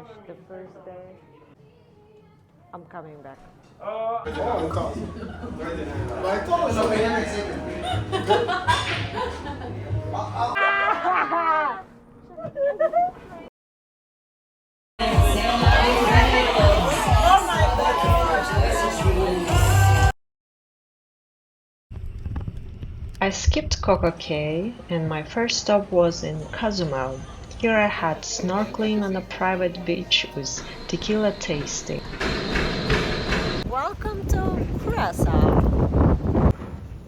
The first day, I'm coming back. I skipped Coco Cay and my first stop was in Cozumel. Here I had snorkeling on a private beach with tequila tasting. Welcome to Curaçao.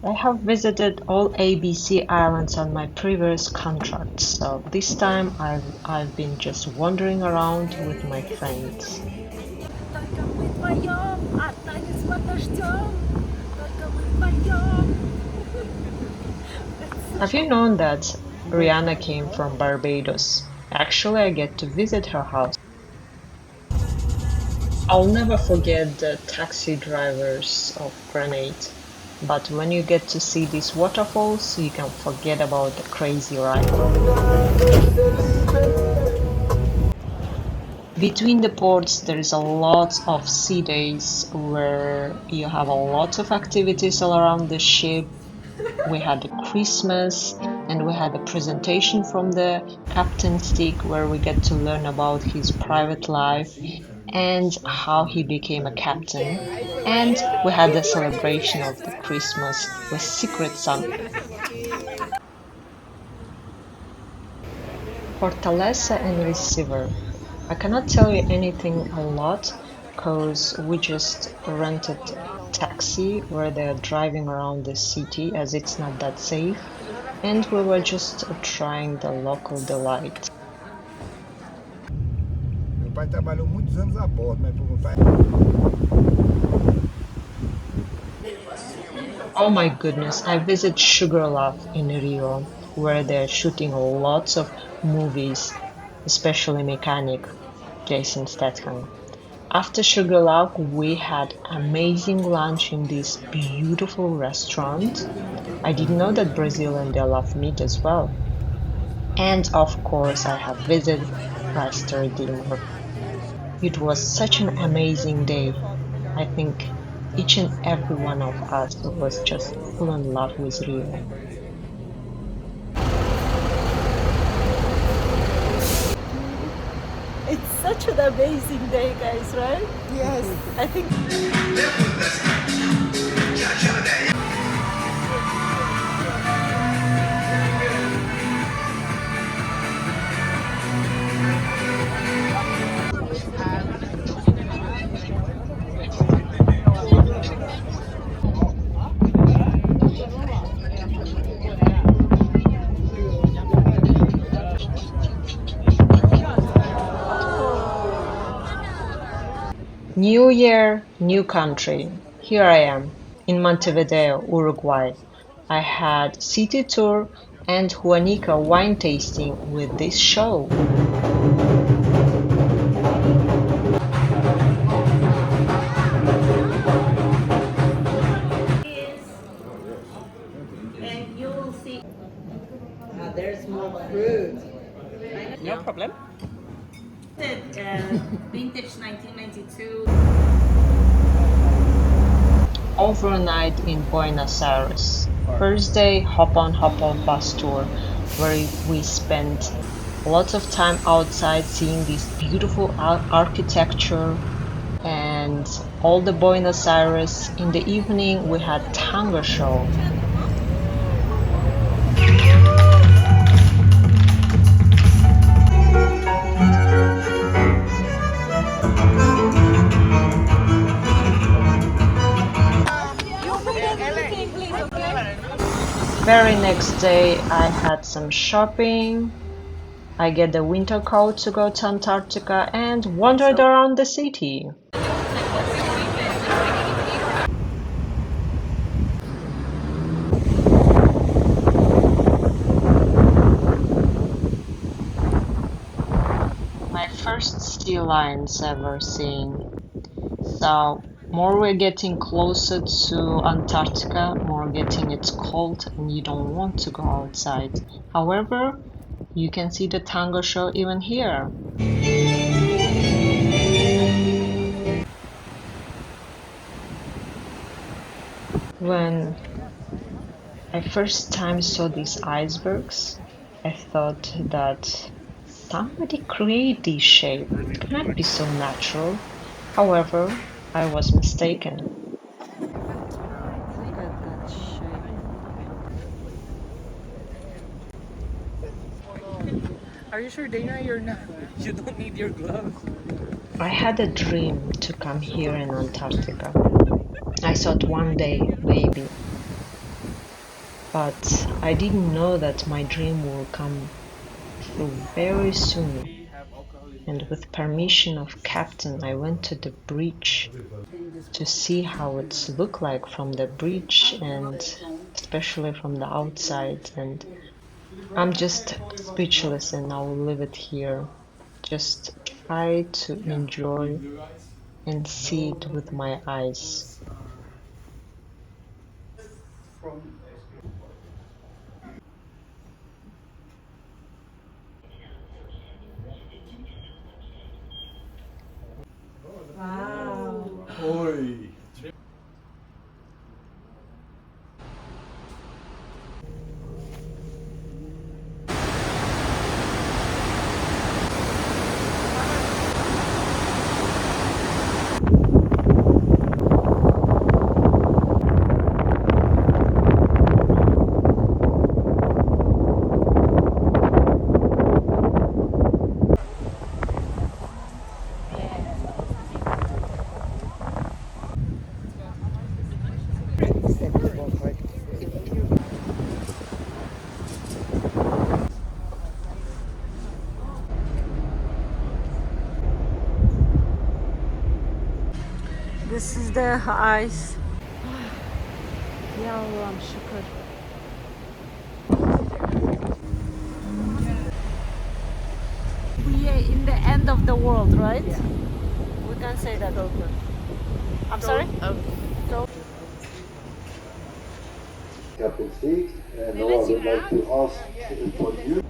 I have visited all ABC islands on my previous contract, so this time I've been just wandering around with my friends. Have you known that Rihanna came from Barbados? Actually, I get to visit her house. I'll never forget the taxi drivers of Grenada, but when you get to see these waterfalls, you can forget about the crazy ride. Between the ports, there is a lot of sea days where you have a lot of activities all around the ship. We had Christmas and we had a presentation from the captain's stick where we get to learn about his private life and how he became a captain. And we had the celebration of the Christmas with Secret Santa. Fortaleza and Recife. I cannot tell you anything a lot because we just rented taxi where they're driving around the city as it's not that safe, and we were just trying the local delight. Meu pai trabalhou muitos anos a bordo, mas meu pai... Oh my goodness, I visited Sugarloaf in Rio, where they're shooting lots of movies, especially Mechanic, Jason Statham. After Sugarloaf, we had amazing lunch in this beautiful restaurant. I didn't know that Brazilians they love meat as well. And of course, I have visited Pastor Dimmer. It was such an amazing day. I think each and every one of us was just full in love with Rio. It's such an amazing day, guys, right? Yes. I think New year, new country. Here I am, in Montevideo, Uruguay. I had city tour and Juanica wine tasting with this show. And you'll see. There's more fruit. No problem. Vintage 1992. Overnight in Buenos Aires. First day, hop on, hop off bus tour, where we spent lots of time outside seeing this beautiful architecture and all the Buenos Aires. In the evening, we had tango show. Very next day I had some shopping. I get the winter coat to go to Antarctica and wandered around the city. My first sea lions ever seen. So more we're getting closer to Antarctica, more getting it's cold and you don't want to go outside. However, you can see the tango show even here. When I first time saw these icebergs, I thought that somebody create these shapes. It cannot be so natural. However, I was mistaken. Look at that shape. Are you sure, Dana? You're not. You don't need your gloves. I had a dream to come here in Antarctica. I thought one day, maybe, but I didn't know that my dream will come true very soon. And with permission of captain, I went to the bridge to see how it's look like from the bridge and especially from the outside. And I'm just speechless and I'll leave it here. Just try to enjoy and see it with my eyes. Wow. Oi! This is the ice. Yeah, I'm sure. We are in the end of the world, right? Yeah. We can say that. I'm sorry? Captain Speak, and now I would like to ask for you.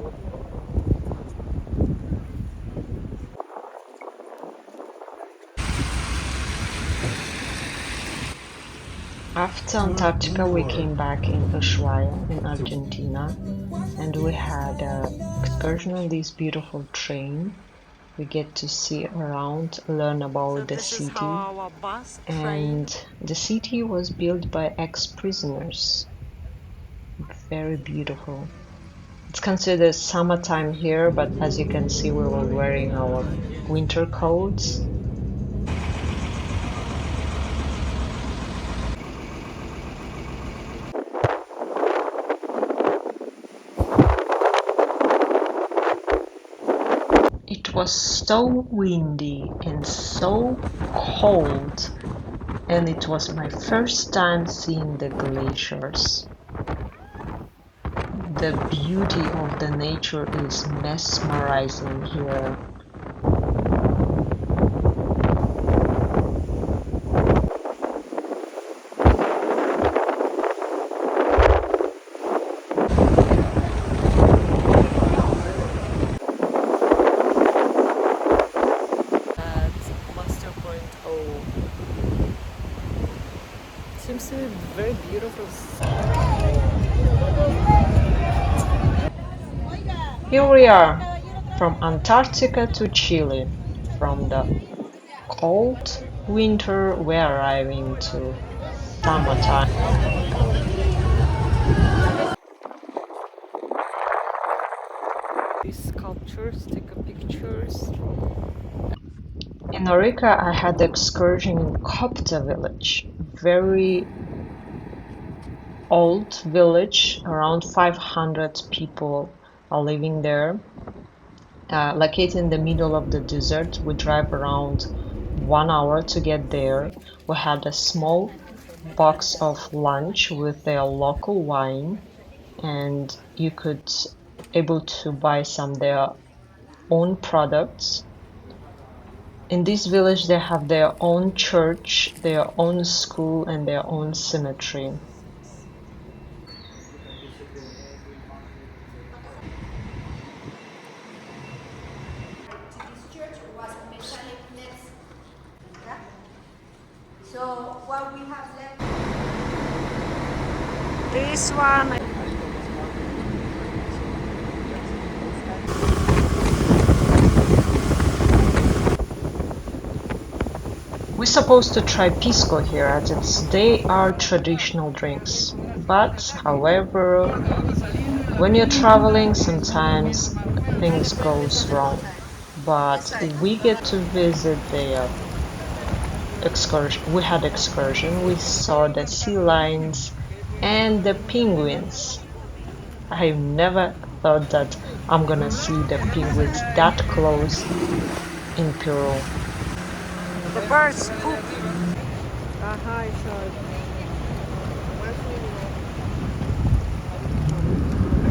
After Antarctica, we came back in Ushuaia in Argentina, and we had an excursion on this beautiful train. We get to see around, learn So about the this is city, how our bus train. and the city was built by ex-prisoners. Very beautiful. It's considered summertime here, but as you can see, we were wearing our winter coats. It was so windy and so cold, and it was my first time seeing the glaciers. The beauty of the nature is mesmerizing here. At Master Point O. Seems to be very beautiful. Here we are, from Antarctica to Chile. From the cold winter, we're arriving to summertime. These sculptures, take a pictures. In Arica, I had the excursion in Copta village, very old village, around 500 people are living there. Located in the middle of the desert, we drive around 1 hour to get there. We had a small box of lunch with their local wine, and you could able to buy some their own products. In this village, they have their own church, their own school, and their own cemetery. This church was metallic nets. Yeah? So what we have left. This one. We're supposed to try Pisco here as they are traditional drinks. But, however, when you're traveling, sometimes things goes wrong. But we get to visit the excursion. We had excursion. We saw the sea lions and the penguins. I never thought that I'm gonna see the penguins that close in Peru. The birds poop. Aha,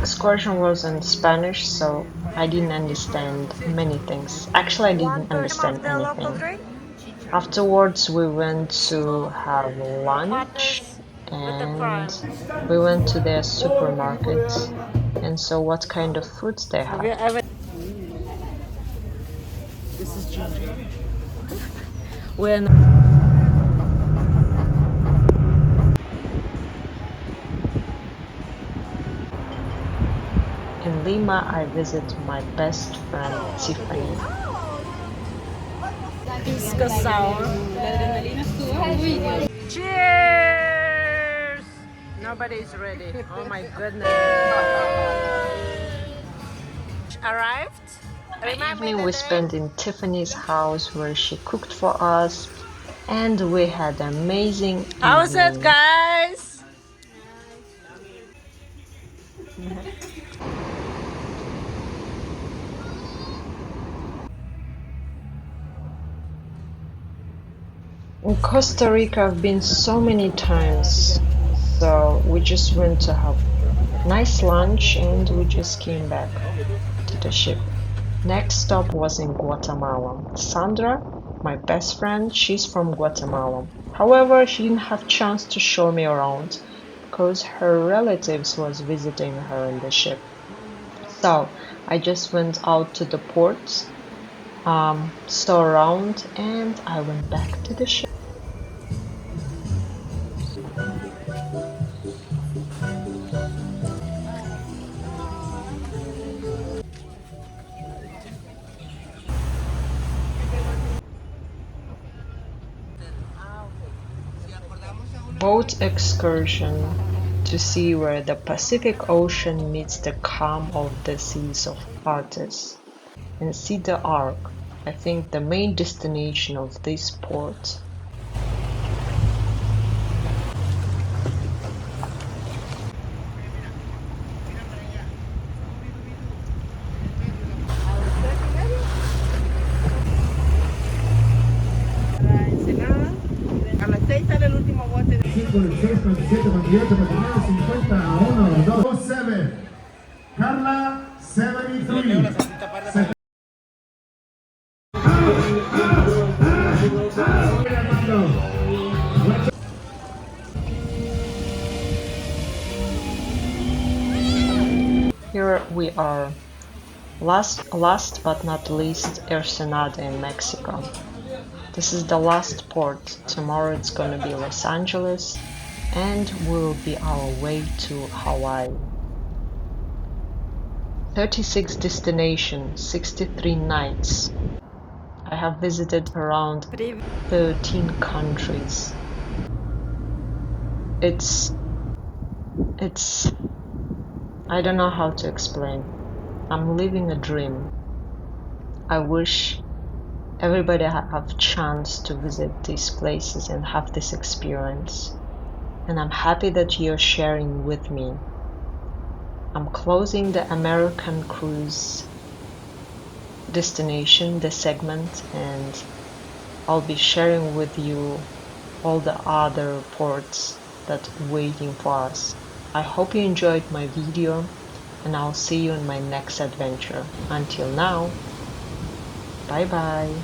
Excursion was in Spanish, so I didn't understand many things. Actually, I didn't understand anything. Afterwards, we went to have lunch and we went to their supermarket and saw what kind of fruits they Have you have. ever? This is ginger. When In Lima, I visit my best friend Tiffany. Pisco sour. Cheers! Nobody's ready. Oh my goodness. Arrived. The evening we spent in Tiffany's house where she cooked for us and we had an amazing How's it, evening. guys? In Costa Rica, I've been so many times, so we just went to have nice lunch and we just came back to the ship. Next stop was in Guatemala. Sandra, my best friend, she's from Guatemala. However, she didn't have chance to show me around because her relatives was visiting her in the ship. So I just went out to the port, saw around, and I went back to the ship. Boat excursion to see where the Pacific Ocean meets the calm of the seas of Arctic and see the Arc. I think the main destination of this port. Carla, 73. Here we are. Last but not least, Ensenada in Mexico. This is the last port. Tomorrow it's gonna be Los Angeles and we'll be our way to Hawaii. 36 destinations, 63 nights. I have visited around 13 countries. It's I don't know how to explain. I'm living a dream. I wish everybody have chance to visit these places and have this experience. And I'm happy that you're sharing with me. I'm closing the American cruise destination, the segment, and I'll be sharing with you all the other ports that are waiting for us. I hope you enjoyed my video and I'll see you in my next adventure. Until now, bye bye.